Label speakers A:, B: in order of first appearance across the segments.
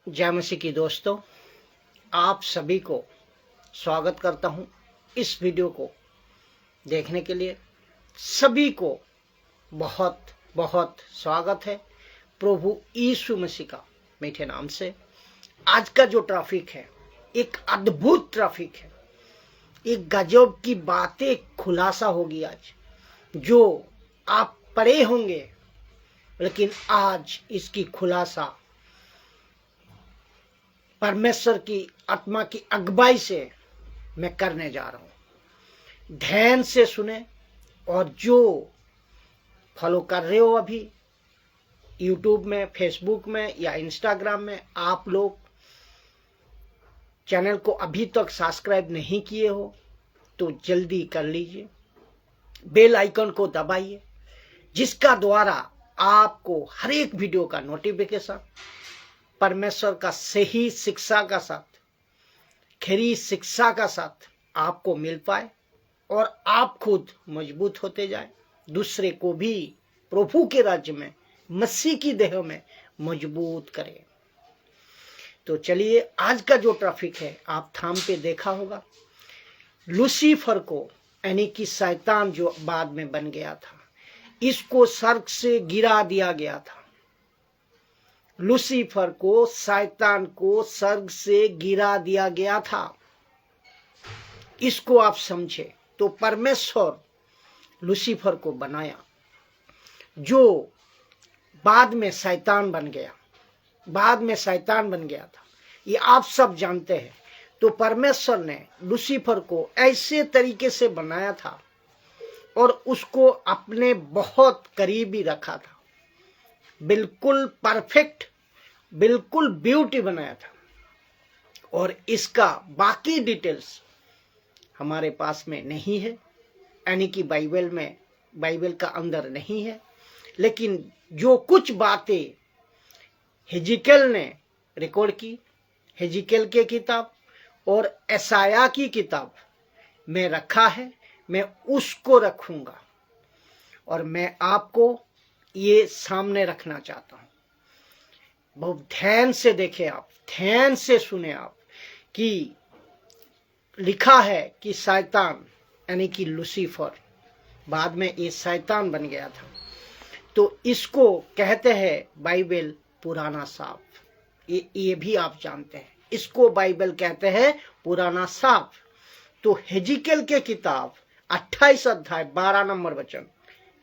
A: जय मसीह की दोस्तों, आप सभी को स्वागत करता हूं इस वीडियो को देखने के लिए। सभी को बहुत बहुत स्वागत है प्रभु यीशु मसीह का मीठे नाम से। आज का जो ट्रैफिक है एक अद्भुत ट्रैफिक है, एक गजब की बातें खुलासा होगी आज, जो आप पढ़े होंगे, लेकिन आज इसकी खुलासा परमेश्वर की आत्मा की अगुवाई से मैं करने जा रहा हूं। ध्यान से सुने, और जो फॉलो कर रहे हो अभी यूट्यूब में, फेसबुक में या इंस्टाग्राम में, आप लोग चैनल को अभी तक सब्सक्राइब नहीं किए हो तो जल्दी कर लीजिए, बेल आइकन को दबाइए, जिसका द्वारा आपको हर एक वीडियो का नोटिफिकेशन परमेश्वर का सही शिक्षा का साथ, खरी शिक्षा का साथ आपको मिल पाए और आप खुद मजबूत होते जाए, दूसरे को भी प्रभु के राज्य में, मसीह की देह में मजबूत करें। तो चलिए, आज का जो ट्रैफिक है आप थाम पे देखा होगा। लूसीफर को, यानी कि शैतान जो बाद में बन गया था, इसको स्वर्ग से गिरा दिया गया था। लूसीफर को, शैतान को स्वर्ग से गिरा दिया गया था। इसको आप समझे तो परमेश्वर लूसीफर को बनाया, जो बाद में शैतान बन गया, था। ये आप सब जानते हैं। तो परमेश्वर ने लूसीफर को ऐसे तरीके से बनाया था और उसको अपने बहुत करीबी रखा था, बिल्कुल परफेक्ट, बिल्कुल ब्यूटी बनाया था। और इसका बाकी डिटेल्स हमारे पास में नहीं है, यानी कि बाइबल का अंदर नहीं है। लेकिन जो कुछ बातें हिजकिय्याह ने रिकॉर्ड की, हिजकिय्याह की किताब और यशायाह की किताब में रखा है, मैं उसको रखूंगा और मैं आपको ये सामने रखना चाहता हूं। बहुत ध्यान से देखें आप, ध्यान से सुने आप, कि लिखा है कि शैतान, यानी कि लूसीफर, बाद में ये शैतान बन गया था। तो इसको कहते हैं बाइबल पुराना साफ। ये भी आप जानते हैं, इसको बाइबल कहते हैं पुराना साफ। तो हिजकिय्याह के किताब 28 अध्याय 12 नंबर वचन,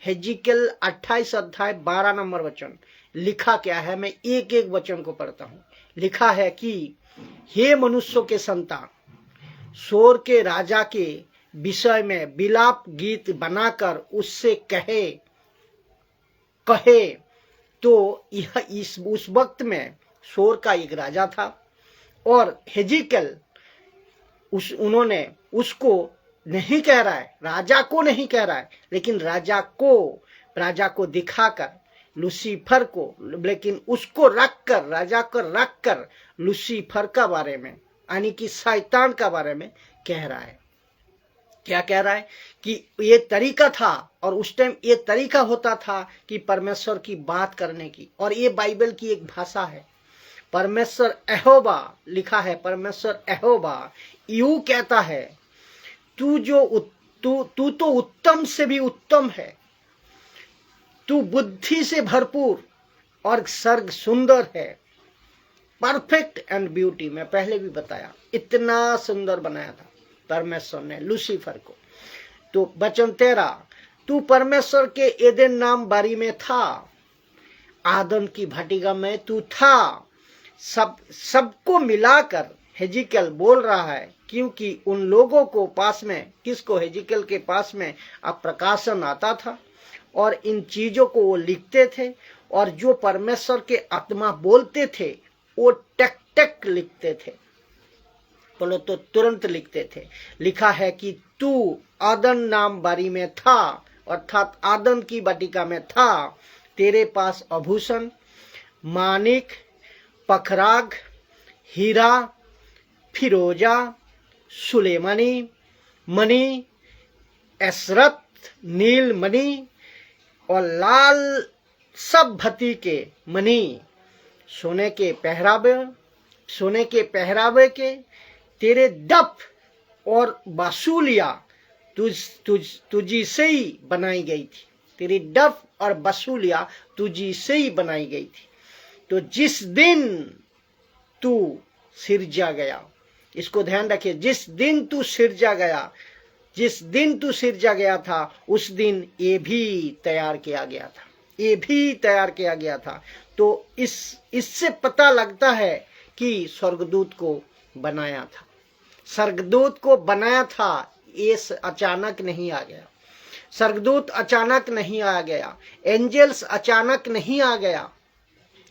A: हिजकिय्याह 28 अध्याय 12 नंबर वचन लिखा क्या है, मैं एक एक वचन को पढ़ता हूं। लिखा है कि हे मनुष्यों के संतान, शोर के राजा के विषय में विलाप गीत बनाकर उससे कहे। तो यह उस वक्त में शोर का एक राजा था, और हिजकिय्याह उन्होंने उसको नहीं कह रहा है, राजा को नहीं कह रहा है, लेकिन राजा को दिखाकर लूसीफर को, लेकिन उसको रखकर, राजा को रखकर लूसीफर का बारे में, यानी कि शैतान का बारे में कह रहा है। क्या कह रहा है कि ये तरीका था, और उस टाइम ये तरीका होता था कि परमेश्वर की बात करने की, और ये बाइबल की एक भाषा है। परमेश्वर यहोवा लिखा है, परमेश्वर यहोवा यूं कहता है, तू तो उत्तम से भी उत्तम है, तू बुद्धि से भरपूर और सर्ग सुंदर है, परफेक्ट एंड ब्यूटी। मैं पहले भी बताया, इतना सुंदर बनाया था परमेश्वर ने लूसीफर को। तो वचन 13, तू परमेश्वर के एदेन नाम बारी में था, आदम की भटिका में तू था। सबको मिलाकर हिजकिय्याह बोल रहा है, क्योंकि उन लोगों को पास में, किसको, हिजकिय्याह के पास में अब प्रकाशन आता था और इन चीजों को वो लिखते थे, और जो परमेश्वर के आत्मा बोलते थे वो टक लिखते थे, बोलो तो तुरंत लिखते थे। लिखा है कि तू आदम नाम बारी में था, अर्थात आदम की बटिका में था। तेरे पास आभूषण, मानिक, पखराग, हीरा, फिरोजा, सुलेमानी मणि, एसरत, नील मणि और लाल सब भती के मणि, सोने के पहरावे सोने के पहरावे के, तेरे डफ और बांसुलियां तुझी से ही बनाई गई थी। तेरी डफ और बांसुलियां तुझी से ही बनाई गई थी। तो जिस दिन तू सिरजा गया, इसको ध्यान रखिए, जिस दिन तू सिरजा गया, जिस दिन तू सिरजा गया था उस दिन ये भी तैयार किया गया था, ये भी तैयार किया गया था। तो इससे पता लगता है कि स्वर्गदूत को बनाया था, स्वर्गदूत को बनाया था। ये अचानक नहीं आ गया, स्वर्गदूत अचानक नहीं आ गया, एंजल्स अचानक नहीं आ गया।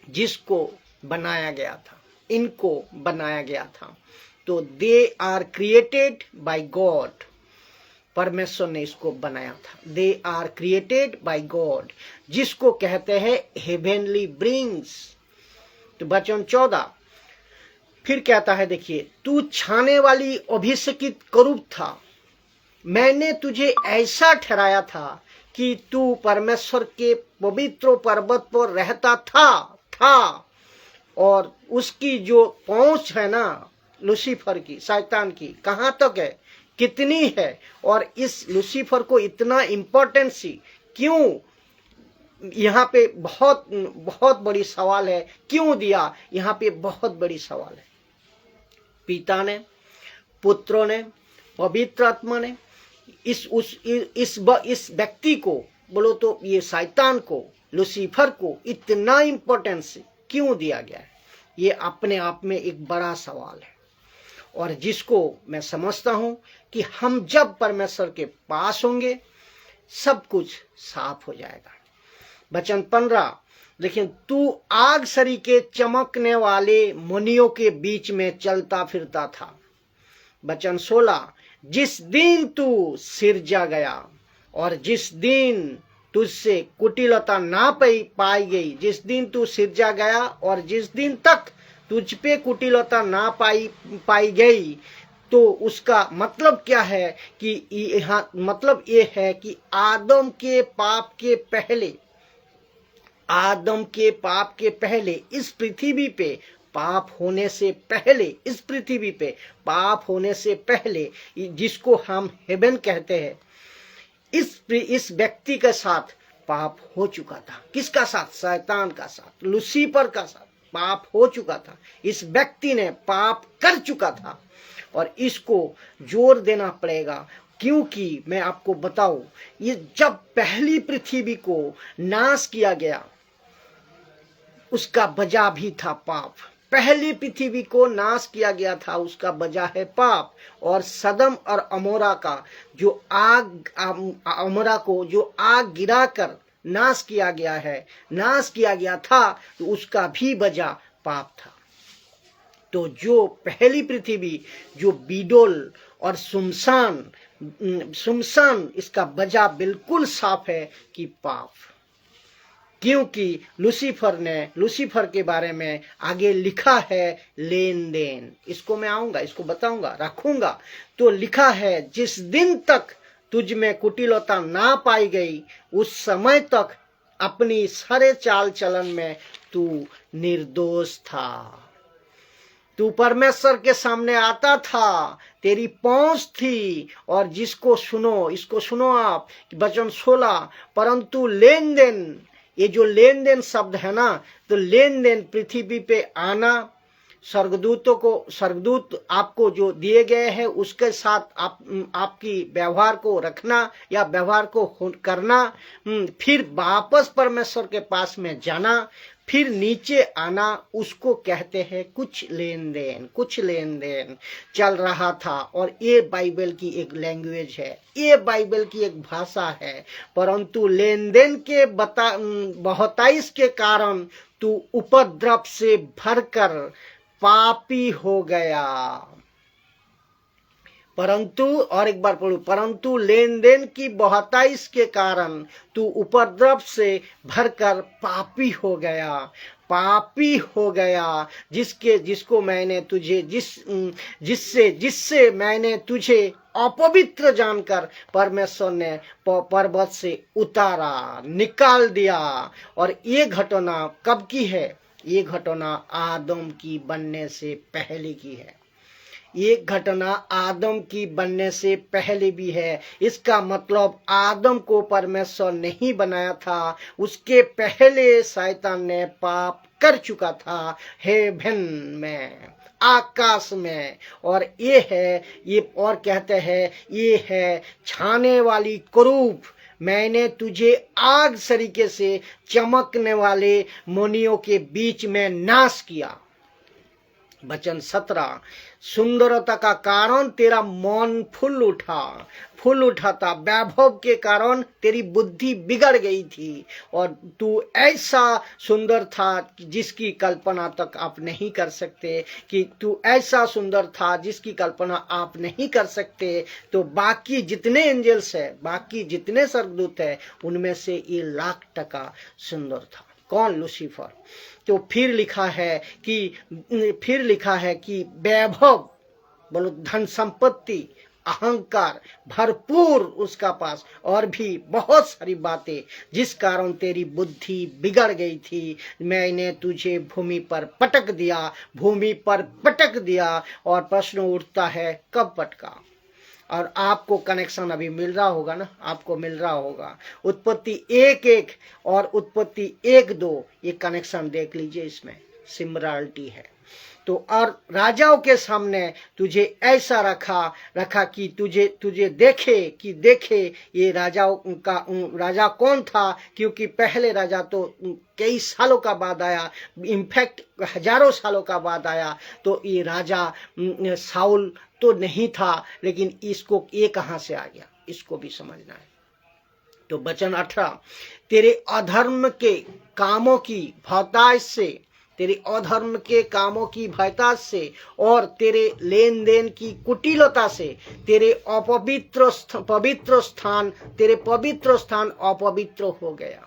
A: जिसको बनाया गया था, इनको बनाया गया था। तो they are created by God, परमेश्वर ने इसको बनाया था। They are created by God, जिसको कहते हैं हेवेनली ब्रिंग्स। तो वचन 14 फिर कहता है, देखिए, तू छाने वाली अभिषेकित करूब था, मैंने तुझे ऐसा ठहराया था कि तू परमेश्वर के पवित्र पर्वत पर रहता था। और उसकी जो पहुंच है ना, लूसीफर की, शैतान की, कहां तक है, कितनी है, और इस लूसीफर को इतना इंपॉर्टेंस क्यों, यहाँ पे बहुत बहुत बड़ी सवाल है, क्यों दिया, यहाँ पे बहुत बड़ी सवाल है। पिता ने, पुत्रों ने, पवित्र आत्मा ने इस व्यक्ति को, बोलो तो ये शैतान को, लूसीफर को इतना इंपॉर्टेंस क्यों दिया गया है, ये अपने आप में एक बड़ा सवाल है। और जिसको मैं समझता हूं कि हम जब परमेश्वर के पास होंगे सब कुछ साफ हो जाएगा। वचन 15, लेकिन तू आग सरीके चमकने वाले मुनियों के बीच में चलता फिरता था। वचन 16, जिस दिन तू सिरजा गया और जिस दिन तुझसे कुटिलता ना पाई गई, जिस दिन तू सिरजा गया और जिस दिन तक तुझ पे कुटिलता ना पाई गई, तो उसका मतलब क्या है कि यहाँ मतलब ये है कि आदम के पाप के पहले, आदम के पाप के पहले इस पृथ्वी पे पाप होने से पहले, इस पृथ्वी पे पाप होने से पहले, जिसको हम हेवन कहते हैं, इस व्यक्ति के साथ पाप हो चुका था। किसका साथ? शैतान का साथ, लूसीफर का साथ पाप हो चुका था। इस व्यक्ति ने पाप कर चुका था और इसको जोर देना पड़ेगा, क्योंकि मैं आपको बताऊं, ये जब पहली पृथ्वी को नाश किया गया उसका वजह भी था पाप। पहली पृथ्वी को नाश किया गया था, उसका वजह है पाप। और सदम और अमोरा का जो अमोरा को जो आग गिराकर नाश किया गया है, नाश किया गया था, तो उसका भी वजह पाप था। तो जो पहली पृथ्वी जो बीडोल और सुमसान, इसका वजह बिल्कुल साफ है कि पाप, क्योंकि लूसीफर के बारे में आगे लिखा है लेन देन। इसको मैं आऊंगा, इसको बताऊंगा, रखूंगा। तो लिखा है, जिस दिन तक तुझ में कुटिलता ना पाई गई उस समय तक अपनी सारे चाल चलन में तू निर्दोष था। तू परमेश्वर के सामने आता था, तेरी पहुंच थी। और जिसको सुनो, इसको सुनो आप, वचन 16, परंतु लेन देन, ये जो लेन देन शब्द है ना, तो लेन देन पृथ्वी पे आना, स्वर्गदूत आपको जो दिए गए हैं उसके साथ आपकी व्यवहार को रखना या व्यवहार को करना, फिर वापस परमेश्वर के पास में जाना, फिर नीचे आना, उसको कहते हैं कुछ लेन देन चल रहा था। और ये बाइबल की एक लैंग्वेज है, ये बाइबल की एक भाषा है। परंतु लेन देन के बहुताइश के कारण तू उपद्रव से भरकर पापी हो गया। परंतु, और एक बार पढ़ू, परंतु लेन देन की बहुताइश के कारण तू उपद्रव से भरकर पापी हो गया, जिसको मैंने तुझे जिससे मैंने तुझे अपवित्र जानकर परमेश्वर ने पर्वत से उतारा, निकाल दिया। और ये घटना कब की है? ये घटना आदम की बनने से पहले की है। ये घटना आदम की बनने से पहले भी है। इसका मतलब आदम को परमेश्वर नहीं बनाया था, उसके पहले शैतान ने पाप कर चुका था हेवन में, आकाश में। और ये है, ये और कहते हैं ये है छाने वाली करूब, मैंने तुझे आग सरीके से चमकने वाले मोनियों के बीच में नाश किया। वचन 17, सुंदरता का कारण तेरा मन फूल उठा था, वैभव के कारण तेरी बुद्धि बिगड़ गई थी, और तू ऐसा सुंदर था जिसकी कल्पना तक आप नहीं कर सकते, कि तू ऐसा सुंदर था जिसकी कल्पना आप नहीं कर सकते। तो बाकी जितने एंजल्स है, बाकी जितने स्वर्गदूत है, उनमें से ये 1,00,000% सुंदर था। कौन? लूसीफर। तो फिर लिखा है कि वैभव, बोलो धन संपत्ति, अहंकार भरपूर उसका पास, और भी बहुत सारी बातें, जिस कारण तेरी बुद्धि बिगड़ गई थी। मैंने तुझे भूमि पर पटक दिया। और प्रश्न उठता है, कब पटका? और आपको कनेक्शन अभी मिल रहा होगा ना, आपको मिल रहा होगा। उत्पत्ति 1:1 और उत्पत्ति 1:2, ये कनेक्शन देख लीजिए, इसमें सिमिलरिटी है। तो और राजाओं के सामने तुझे ऐसा रखा कि तुझे देखे ये राजा कौन था, क्योंकि पहले राजा तो कई सालों का बाद आया, इनफैक्ट हजारों सालों का बाद आया। तो ये राजा साउल तो नहीं था, लेकिन इसको ये कहां से आ गया, इसको भी समझना है। तो वचन 18, तेरे अधर्म के कामों की भयता से और तेरे लेन देन की कुटिलता से तेरे पवित्र स्थान अपवित्र हो गया।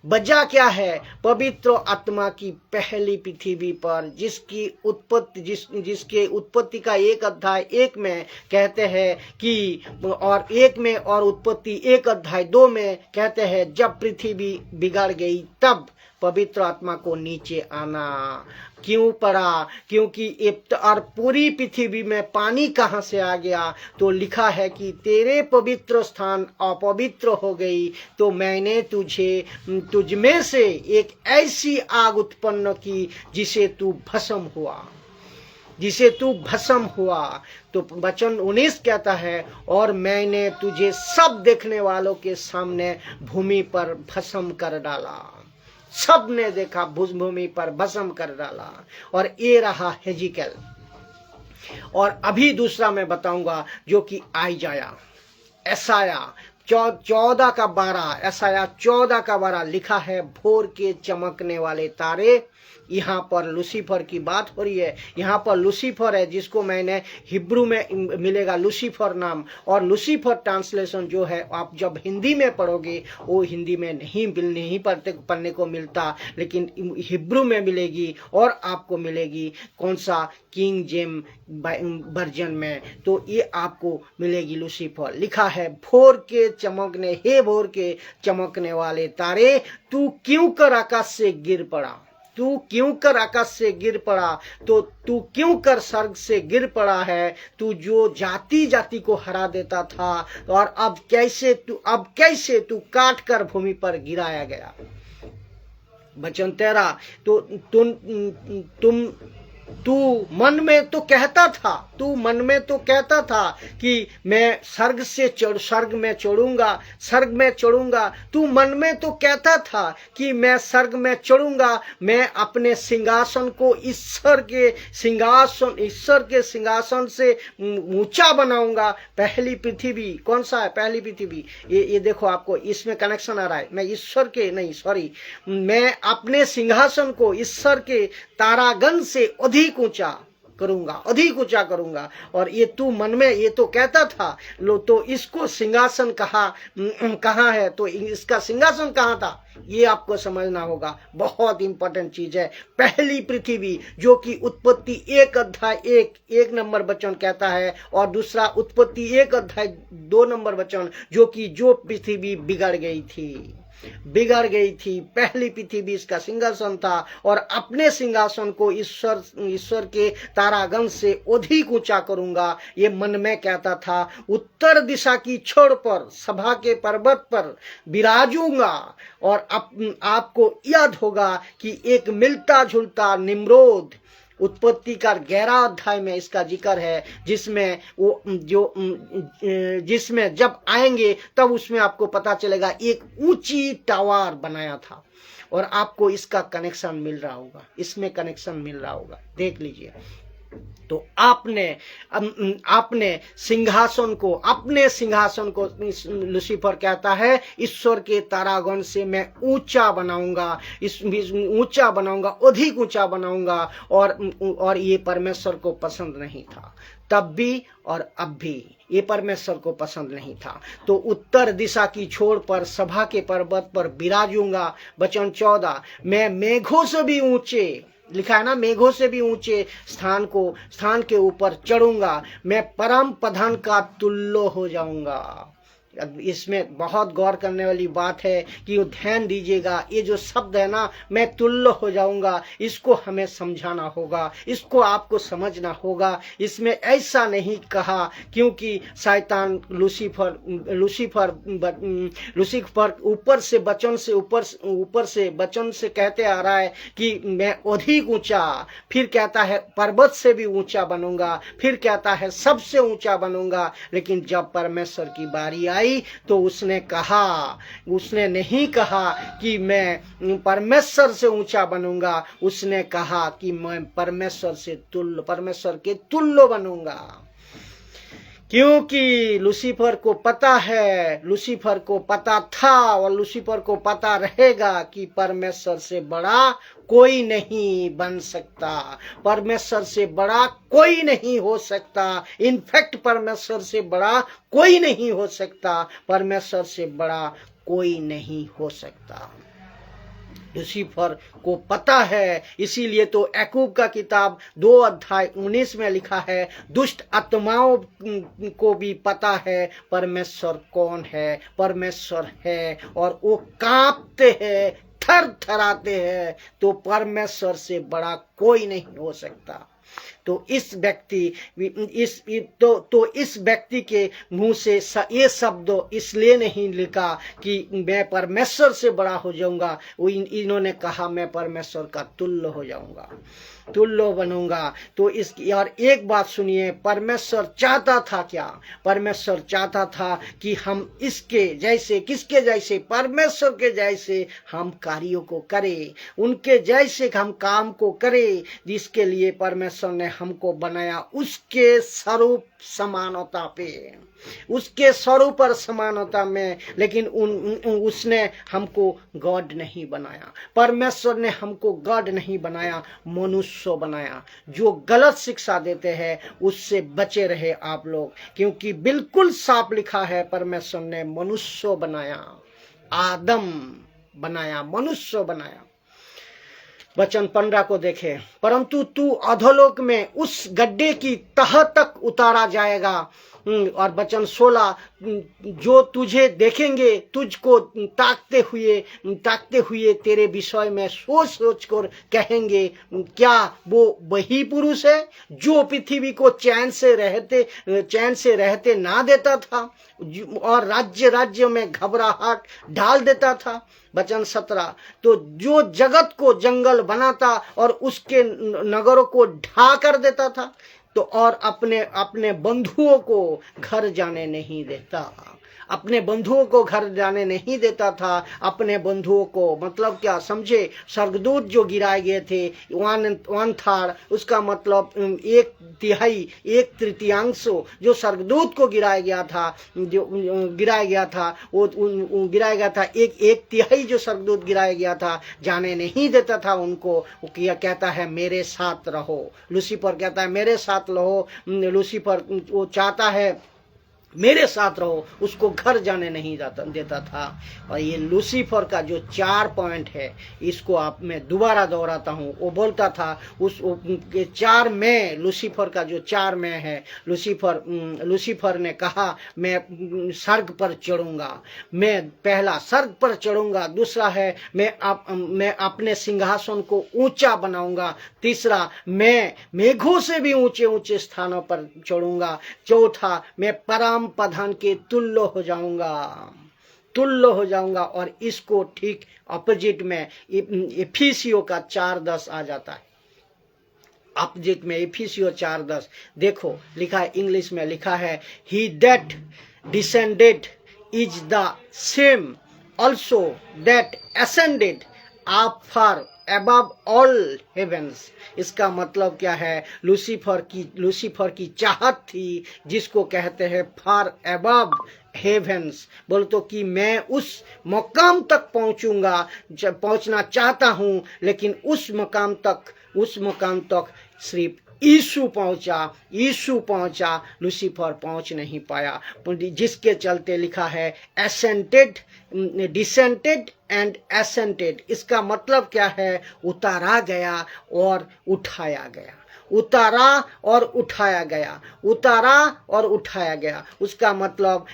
A: वजह क्या है? पवित्र आत्मा की पहली पृथ्वी पर जिसके उत्पत्ति का 1:1 में कहते हैं कि, और 1 में, और उत्पत्ति 1:2 में कहते हैं, जब पृथ्वी बिगड़ गई तब पवित्र आत्मा को नीचे आना क्यों पड़ा? क्योंकि और पूरी पृथ्वी में पानी कहां से आ गया? तो लिखा है कि तेरे पवित्र स्थान अपवित्र हो गई, तो मैंने तुझ में से एक ऐसी आग उत्पन्न की जिसे तू भस्म हुआ। तो वचन 19 कहता है, और मैंने तुझे सब देखने वालों के सामने भूमि पर भस्म कर डाला। सब ने देखा, भूमि पर भस्म कर डाला। और ये रहा हेजिकेल। और अभी दूसरा मैं बताऊंगा, जो कि एसाया 14:12 लिखा है, भोर के चमकने वाले तारे। यहाँ पर लूसीफर की बात हो रही है। यहाँ पर लूसीफर है, जिसको मैंने हिब्रू में मिलेगा लूसीफर नाम। और लूसीफर ट्रांसलेशन जो है, आप जब हिंदी में पढ़ोगे, वो हिंदी में नहीं पढ़ने को मिलता, लेकिन हिब्रू में मिलेगी। और आपको मिलेगी कौन सा? किंग जेम वर्जन में। तो ये आपको मिलेगी लूसीफर। लिखा है, भोर के चमकने वाले तारे, तू क्यों कर आकाश से गिर पड़ा? तो तू क्यों कर स्वर्ग से गिर पड़ा है? तू जो जाति को हरा देता था, और अब कैसे तू काट कर भूमि पर गिराया गया। वचन 13, तो तू मन में तो कहता था कि मैं स्वर्ग में चढ़ूंगा। तू मन में तो कहता था कि मैं स्वर्ग में चढ़ूंगा, मैं अपने सिंहासन को ईश्वर के सिंहासन से ऊंचा बनाऊंगा। पहली पृथ्वी कौन सा है? पहली पृथ्वी ये देखो, आपको इसमें कनेक्शन आ रहा है। मैं अपने सिंहासन को ईश्वर के तारागण से अधिक ऊंचा करूंगा। और ये तू मन में ये तो कहता था, तो इसको सिंहासन कहाँ है? तो इसका सिंहासन कहाँ था? ये आपको समझना होगा, बहुत इंपॉर्टेंट चीज है। पहली पृथ्वी, जो कि उत्पत्ति 1:1 नंबर वचन कहता है, और दूसरा उत्पत्ति 1:2 नंबर वचन, जो पृथ्वी बिगड़ गई थी। बिगड़ गई थी। पहली पृथ्वी इसका सिंहासन था और अपने सिंहासन को ईश्वर के तारागण से अधिक ऊंचा करूंगा, ये मन में कहता था। उत्तर दिशा की छोर पर सभा के पर्वत पर विराजूंगा। और आपको याद होगा कि एक मिलता जुलता निम्रोद उत्पत्ति का 11 अध्याय में इसका जिक्र है, जिसमें जिसमें जब आएंगे तब उसमें आपको पता चलेगा एक ऊंची टावर बनाया था। और आपको इसका कनेक्शन मिल रहा होगा, इसमें कनेक्शन मिल रहा होगा, देख लीजिए। तो आपने सिंहासन को, अपने सिंहासन को लूसीफर कहता है ईश्वर के तारागण से मैं ऊंचा बनाऊंगा, ऊंचा बनाऊंगा, अधिक ऊंचा बनाऊंगा। और ये परमेश्वर को पसंद नहीं था, तब भी और अब भी ये परमेश्वर को पसंद नहीं था। तो उत्तर दिशा की छोर पर सभा के पर्वत पर विराजूंगा। वचन 14, मैं मेघों से भी ऊंचे, लिखा है ना, मेघों से भी ऊंचे स्थान के ऊपर चढ़ूंगा। मैं परम प्रधान का तुल्य हो जाऊंगा। इसमें बहुत गौर करने वाली बात है कि ध्यान दीजिएगा, ये जो शब्द है ना, मैं तुल्य हो जाऊंगा, इसको हमें समझाना होगा, इसको आपको समझना होगा। इसमें ऐसा नहीं कहा क्योंकि शैतान लूसीफर ऊपर से वचन से कहते आ रहा है कि मैं अधिक ऊंचा, फिर कहता है पर्वत से भी ऊंचा बनूंगा, फिर कहता है सबसे ऊंचा बनूंगा। लेकिन जब परमेश्वर की बारी आई तो उसने नहीं कहा कि मैं परमेश्वर से ऊंचा बनूंगा, उसने कहा कि मैं परमेश्वर के तुल्य बनूंगा। क्योंकि लूसीफर को पता है, लूसीफर को पता था और लूसीफर को पता रहेगा कि परमेश्वर से बड़ा कोई नहीं बन सकता, परमेश्वर से बड़ा कोई नहीं हो सकता। इनफैक्ट परमेश्वर से बड़ा कोई नहीं हो सकता, परमेश्वर से बड़ा कोई नहीं हो सकता। लूसीफर को पता है, इसीलिए तो याकूब का किताब 2 अध्याय 19 में लिखा है, दुष्ट आत्माओं को भी पता है परमेश्वर कौन है, परमेश्वर है, और वो कांपते हैं, थर थराते हैं। तो परमेश्वर से बड़ा कोई नहीं हो सकता। तो इस व्यक्ति के मुंह से ये शब्द इसलिए नहीं लिखा कि मैं परमेश्वर से बड़ा हो जाऊंगा, इन्होंने कहा मैं परमेश्वर का तुल्य हो जाऊंगा, तुल्य बनूंगा। तो इसकी और एक बात सुनिए, परमेश्वर चाहता था क्या? परमेश्वर चाहता था कि हम इसके जैसे, किसके जैसे? परमेश्वर के जैसे हम कार्यों को करें, उनके जैसे हम काम को करें, जिसके लिए परमेश्वर ने हमको बनाया उसके स्वरूप समानता पे, उसके स्वरूप और समानता में। लेकिन उसने हमको गॉड नहीं बनाया, परमेश्वर ने हमको गॉड नहीं बनाया, मनुष्य बनाया। जो गलत शिक्षा देते हैं उससे बचे रहे आप लोग, क्योंकि बिल्कुल साफ लिखा है परमेश्वर ने मनुष्य बनाया, आदम बनाया, मनुष्य बनाया। वचन 15 को देखें, परंतु तू अधोलोक में उस गड्ढे की तह तक उतारा जाएगा। और वचन 16, जो तुझे देखेंगे तुझको ताकते हुए तेरे विषय में सोच कर कहेंगे, क्या वो वही पुरुष है जो पृथ्वी को चैन से रहते ना देता था और राज्य में घबराहट डाल देता था। वचन 17, तो जो जगत को जंगल बनाता और उसके नगरों को ढा कर देता था, तो और अपने बंधुओं को घर जाने नहीं देता, अपने बंधुओं को घर जाने नहीं देता था। अपने बंधुओं को मतलब क्या समझे? स्वर्गदूत जो गिराए गए थे, 1/3, उसका मतलब 1/3 जो स्वर्गदूत को गिराया गया था, वो गिराया गया था, 1/3 जो स्वर्गदूत गिराया गया था, जाने नहीं देता था उनको। वो कहता है मेरे साथ रहो, लूसीफर कहता है मेरे साथ रहो। लूसीफर वो चाहता है मेरे साथ रहो, उसको घर जाने नहीं देता था। और ये लूसीफर का जो 4 पॉइंट है, इसको आप मैं दोबारा दोहराता हूँ। वो बोलता था उस 4 में, लूसीफर का जो 4 में है, लूसीफर ने कहा मैं स्वर्ग पर चढ़ूंगा, मैं पहला स्वर्ग पर चढ़ूंगा, दूसरा है मैं अपने सिंहासन को ऊंचा बनाऊंगा, तीसरा मैं मेघों से भी ऊंचे ऊंचे स्थानों पर चढ़ूंगा, चौथा मैं परम प्रधान के तुल्य हो जाऊंगा। और इसको ठीक अपोजिट में इफिसियों का 4:10 आ जाता है। अपोजिट में इफिसियों 4:10 देखो, लिखा है, इंग्लिश में लिखा है, he that descended is the same also that ascended up for above all heavens। इसका मतलब क्या है? लूसीफर की चाहत थी, जिसको कहते हैं फॉर above हेवेंस। बोल तो कि मैं उस मकाम तक पहुंचना चाहता हूं, लेकिन उस मकाम तक सिर्फ यीशु पहुंचा, लूसीफर पहुंच नहीं पाया, जिसके चलते लिखा है असेंटेड, डिसेंटेड एंड असेंटेड। इसका मतलब क्या है? उतारा गया और उठाया गया। उसका मतलब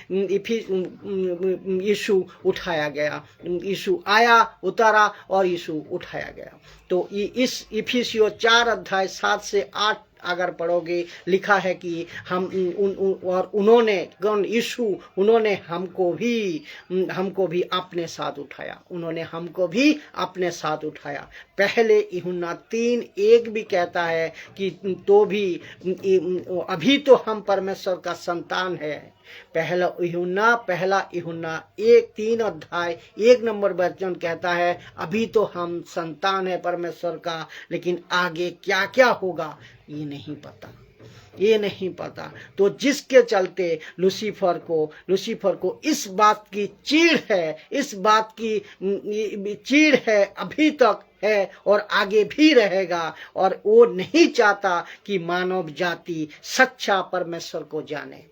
A: यीशु उठाया गया, यीशु आया, उतारा और यीशु उठाया गया। तो इस इफिसियों 4:7 से 8 अगर पढ़ोगे, लिखा है कि उन्होंने हमको भी अपने साथ उठाया। पहले यूहन्ना 3:1 भी कहता है कि तो भी अभी तो हम परमेश्वर का संतान है। पहला यूहन्ना 3:1 वचन कहता है, अभी तो हम संतान है परमेश्वर का, लेकिन आगे क्या क्या होगा ये नहीं पता। तो जिसके चलते लूसीफर को इस बात की चीड़ है, अभी तक है और आगे भी रहेगा, और वो नहीं चाहता कि मानव जाति सच्चा परमेश्वर को जाने।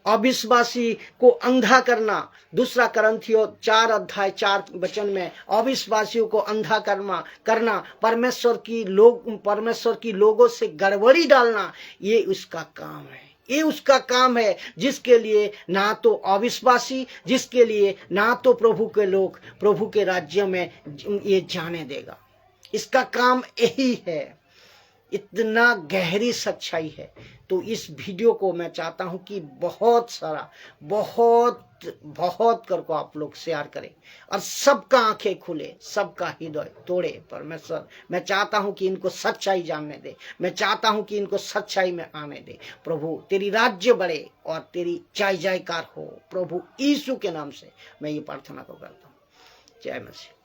A: अविश्वासी को अंधा करना, 2 कुरिन्थियों 4:4 में अविश्वासियों को अंधा करना, परमेश्वर की लोगों से गड़बड़ी डालना, ये उसका काम है, जिसके लिए ना तो अविश्वासी, जिसके लिए ना तो प्रभु के लोग प्रभु के राज्य में ये जाने देगा। इसका काम यही है। इतना गहरी सच्चाई है। तो इस वीडियो को मैं चाहता हूं कि बहुत करके आप लोग शेयर करें, और सबका आंखें खुले, सबका हृदय तोड़े। परमेश्वर, मैं चाहता हूं कि इनको सच्चाई जानने दे, मैं चाहता हूं कि इनको सच्चाई में आने दे। प्रभु तेरी राज्य बढ़े और तेरी जय जयकार हो। प्रभु यीशु के नाम से मैं ये प्रार्थना को करता हूँ। जय मसीह।